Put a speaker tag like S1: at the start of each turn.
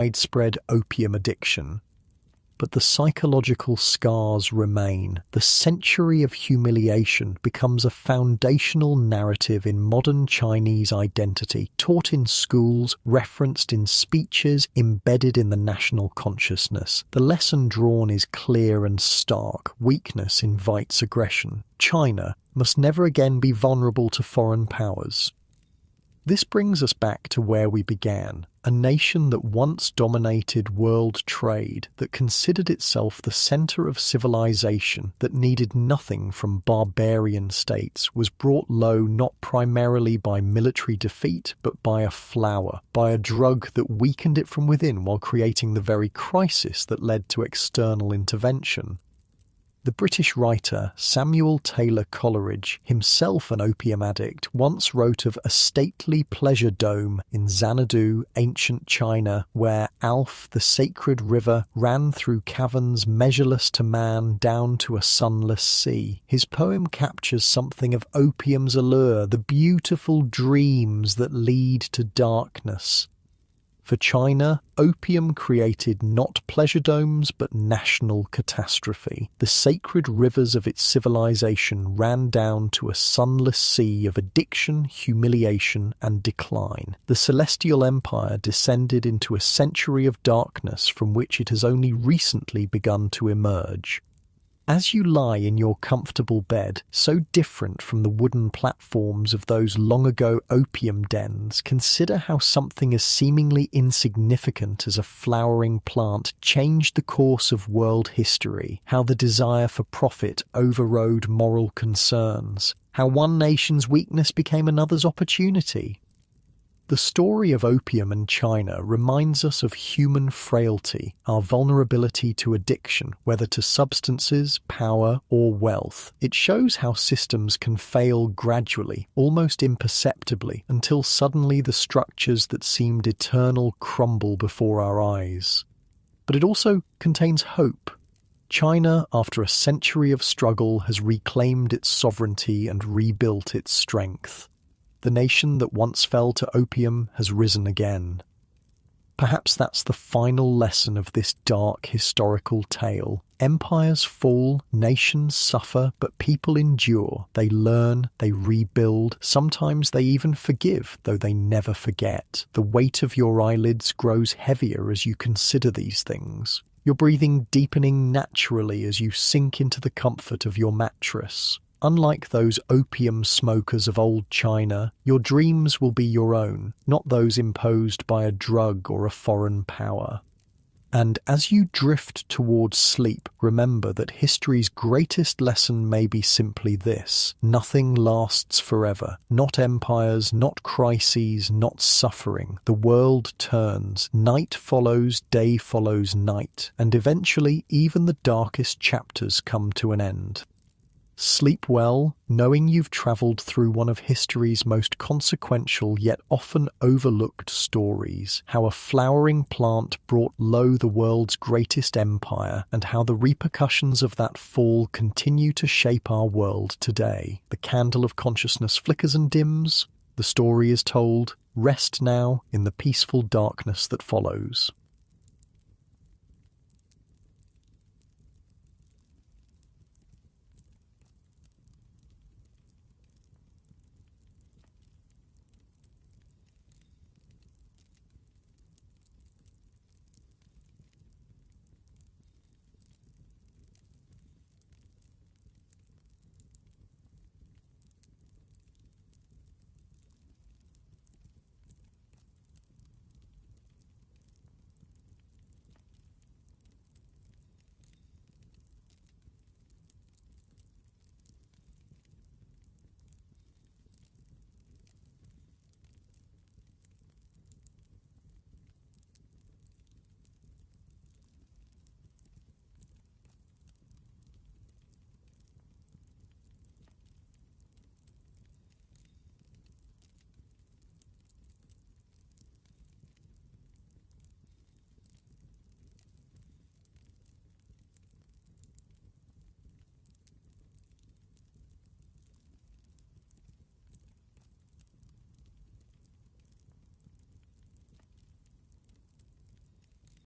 S1: widespread opium addiction. But the psychological scars remain. The century of humiliation becomes a foundational narrative in modern Chinese identity, taught in schools, referenced in speeches, embedded in the national consciousness. The lesson drawn is clear and stark. Weakness invites aggression. China must never again be vulnerable to foreign powers. This brings us back to where we began, a nation that once dominated world trade, that considered itself the center of civilization, that needed nothing from barbarian states, was brought low not primarily by military defeat, but by a flower, by a drug that weakened it from within while creating the very crisis that led to external intervention. The British writer Samuel Taylor Coleridge, himself an opium addict, once wrote of a stately pleasure dome in Xanadu, ancient China, where Alph, the sacred river, ran through caverns measureless to man down to a sunless sea. His poem captures something of opium's allure, the beautiful dreams that lead to darkness. For China, opium created not pleasure domes but national catastrophe. The sacred rivers of its civilization ran down to a sunless sea of addiction, humiliation, and decline. The Celestial Empire descended into a century of darkness from which it has only recently begun to emerge. As you lie in your comfortable bed, so different from the wooden platforms of those long-ago opium dens, consider how something as seemingly insignificant as a flowering plant changed the course of world history, how the desire for profit overrode moral concerns, how one nation's weakness became another's opportunity. The story of opium and China reminds us of human frailty, our vulnerability to addiction, whether to substances, power, or wealth. It shows how systems can fail gradually, almost imperceptibly, until suddenly the structures that seemed eternal crumble before our eyes. But it also contains hope. China, after a century of struggle, has reclaimed its sovereignty and rebuilt its strength. The nation that once fell to opium has risen again. Perhaps that's the final lesson of this dark historical tale. Empires fall, nations suffer, but people endure. They learn, they rebuild. Sometimes they even forgive, though they never forget. The weight of your eyelids grows heavier as you consider these things. Your breathing deepening naturally as you sink into the comfort of your mattress. Unlike those opium smokers of old China, your dreams will be your own, not those imposed by a drug or a foreign power. And as you drift towards sleep, remember that history's greatest lesson may be simply this: nothing lasts forever. Not empires, not crises, not suffering. The world turns. Night follows, day follows night. And eventually, even the darkest chapters come to an end. Sleep well, knowing you've travelled through one of history's most consequential yet often overlooked stories, how a flowering plant brought low the world's greatest empire, and how the repercussions of that fall continue to shape our world today. The candle of consciousness flickers and dims, the story is told. Rest now in the peaceful darkness that follows.